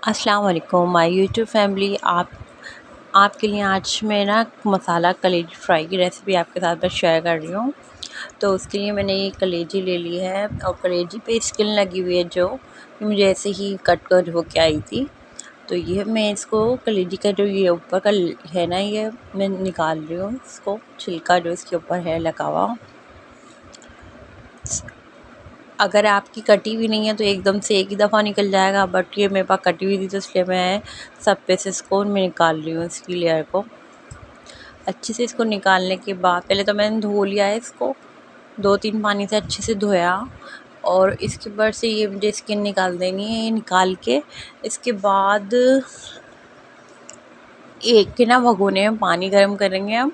अस्सलाम वालेकुम my YouTube family. आपके लिए आज मैं ना मसाला कलेजी फ्राई की रेसिपी आपके साथ बस शेयर कर रही हूँ। तो उसके लिए मैंने ये कलेजी ले ली है और कलेजी पे स्किन लगी हुई है जो मुझे ऐसे ही कट कर होके आई थी। तो ये मैं इसको कलेजी का जो ये ऊपर का है ना, ये मैं निकाल रही हूँ इसको, छिलका जो इसके ऊपर है लगा हुआ। अगर आपकी कटी हुई नहीं है तो एकदम से एक ही दफ़ा निकल जाएगा, बट ये मेरे पास कटी हुई थी तो इसलिए मैं सब पीसेस को मैं निकाल रही हूँ। इसकी लेयर को अच्छे से इसको निकालने के बाद पहले तो मैंने धो लिया है इसको, 2-3 पानी से अच्छे से धोया। और इसके ऊपर से ये मुझे स्किन निकाल देनी है। ये निकाल के इसके बाद एक के ना भगोने में पानी गर्म करेंगे हम,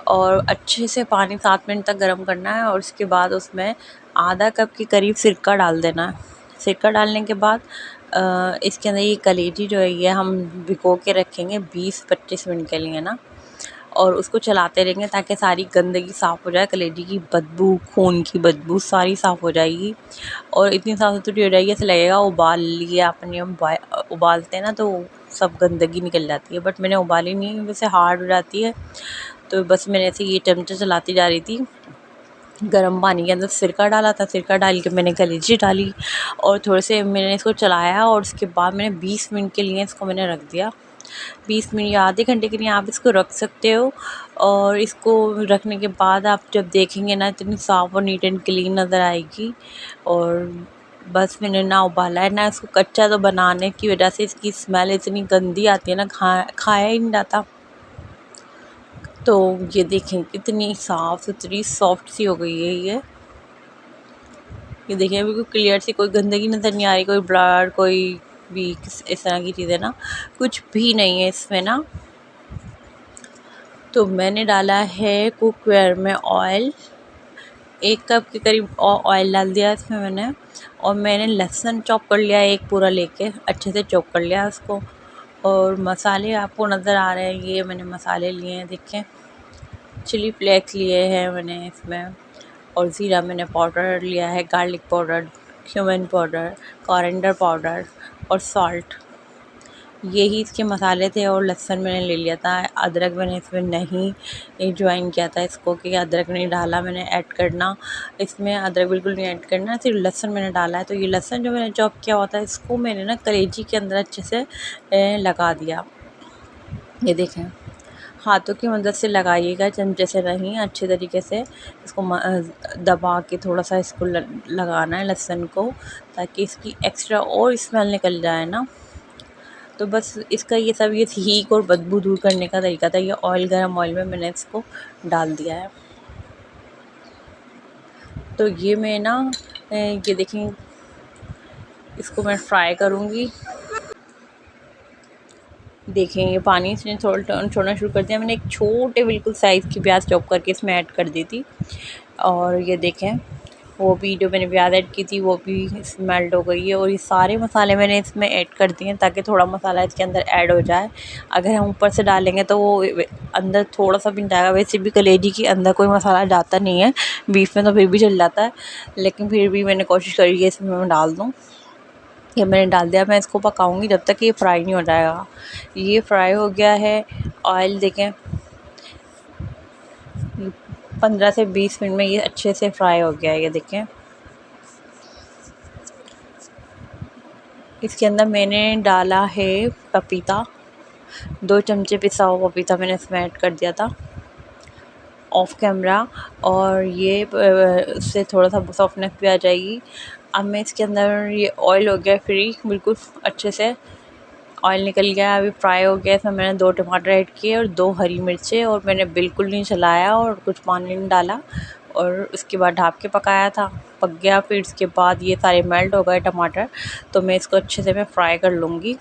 और अच्छे से पानी 7 मिनट तक गर्म करना है। और उसके बाद उसमें आधा कप के करीब सिरका डाल देना है। सिरका डालने के बाद इसके अंदर ये कलेजी जो है ये हम भिगो के रखेंगे 20-25 मिनट के लिए ना, और उसको चलाते रहेंगे ताकि सारी गंदगी साफ़ हो जाए। कलेजी की बदबू, खून की बदबू सारी साफ़ हो जाएगी और इतनी साफ़ सुथरी हो जाएगी ऐसा लगेगा उबाल लिए आपने। उबालते हैं ना तो सब गंदगी निकल जाती है, बट मैंने उबाली नहीं, वैसे हार्ड हो जाती है। तो बस मैंने ऐसे ये चमचा चलाती जा रही थी। गर्म पानी के अंदर सिरका डाला था, सिरका डाल के मैंने कलेजी डाली और थोड़े से मैंने इसको चलाया, और उसके बाद मैंने 20 मिनट के लिए इसको मैंने रख दिया। 20 मिनट या आधे घंटे के लिए आप इसको रख सकते हो। और इसको रखने के बाद आप जब देखेंगे ना, इतनी साफ़ और नीट एंड क्लीन नज़र आएगी। और बस मैंने ना उबाला है ना इसको, कच्चा तो बनाने की वजह से इसकी स्मेल इतनी गंदी आती है ना, खाया ही नहीं जाता। तो ये देखें कितनी साफ़ सुथरी सॉफ्ट सी हो गई है ये देखिए बिल्कुल क्लियर सी, कोई गंदगी नज़र नहीं आ रही, कोई ब्लड, कोई भी इस तरह की चीज़ें ना कुछ भी नहीं है इसमें ना। तो मैंने डाला है कुकवेयर में ऑयल, 1 कप के करीब ऑयल डाल दिया इसमें मैंने। और मैंने लहसुन चॉप कर लिया, एक पूरा लेके अच्छे से चॉप कर लिया उसको। और मसाले आपको नज़र आ रहे हैं, ये मैंने मसाले लिए हैं, देखें चिली फ्लेक्स लिए हैं मैंने इसमें, और ज़ीरा मैंने पाउडर लिया है, garlic powder, cumin powder, coriander powder और सॉल्ट, यही इसके मसाले थे। और लहसुन मैंने ले लिया था। अदरक मैंने इसमें नहीं ज्वाइन किया था इसको, कि अदरक नहीं डाला मैंने ऐड करना इसमें, अदरक बिल्कुल नहीं ऐड करना, सिर्फ लहसुन मैंने डाला है। तो ये लहसुन जो मैंने चॉप किया हुआ था इसको मैंने ना कलेजी के अंदर अच्छे से लगा दिया। ये देखें, हाथों की मदद से लगाइएगा, चमचे से नहीं, अच्छे तरीके से इसको दबा के थोड़ा सा इसको लगाना है लहसुन को, ताकि इसकी एक्स्ट्रा और स्मेल निकल जाए ना। तो बस इसका ये सब ये हीक और बदबू दूर करने का तरीका था। ये ऑयल, गरम ऑयल में मैंने इसको डाल दिया है। तो ये मैं ना ये देखें, इसको मैं फ्राई करूँगी। देखें ये पानी इसने छोड़ना शुरू कर दिया। मैंने एक छोटे बिल्कुल साइज़ की प्याज चॉप करके इसमें ऐड कर दी थी, और ये देखें वो भी जो मैंने प्याज ऐड की थी वो भी मेल्ट हो गई है। और ये सारे मसाले मैंने इसमें ऐड कर दिए हैं ताकि थोड़ा मसाला इसके अंदर ऐड हो जाए। अगर हम ऊपर से डालेंगे तो वो अंदर थोड़ा सा भी नहीं जाएगा। वैसे भी कलेजी के अंदर कोई मसाला जाता नहीं है, बीफ में तो फिर भी चल जाता है, लेकिन फिर भी मैंने कोशिश करी है इसमें मैं डाल दूँ। ये मैंने डाल दिया। मैं इसको पकाऊंगी जब तक ये फ्राई नहीं हो जाएगा। ये फ्राई हो गया है। ऑयल देखें 15 से 20 मिनट में ये अच्छे से फ्राई हो गया है। ये देखें, इसके अंदर मैंने डाला है पपीता, 2 चमचे पिसा हुआ पपीता मैंने इसमें ऐड कर दिया था ऑफ कैमरा, और ये उससे थोड़ा सा सॉफ्टनेस भी आ जाएगी। अब मैं इसके अंदर, ये ऑयल हो गया फ्री, बिल्कुल अच्छे से ऑयल निकल गया, अभी फ्राई हो गया। इसमें मैंने 2 टमाटर ऐड किए और 2 हरी मिर्चें, और मैंने बिल्कुल नहीं चलाया और कुछ पानी नहीं डाला, और उसके बाद ढक के पकाया था। पक गया, फिर इसके बाद ये सारे मेल्ट हो गए टमाटर। तो मैं इसको अच्छे से मैं फ्राई कर लूँगी।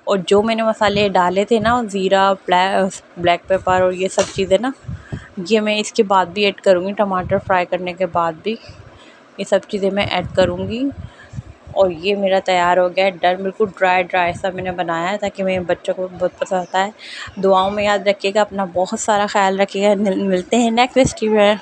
और जो मैंने मसाले डाले थे ना, ज़ीरा, ब्लैक पेपर और ये सब चीज़ें ना, ये मैं इसके बाद भी ऐड करूँगी। टमाटर फ्राई करने के बाद भी ये सब चीज़ें मैं ऐड करूँगी। और ये मेरा तैयार हो गया है डर, बिल्कुल ड्राई सा मैंने बनाया है ताकि मेरे बच्चों को बहुत पसंद आता है। दुआओं में याद रखिएगा, अपना बहुत सारा ख्याल रखिएगा। मिलते हैं नेक्स्ट रेसिपी में।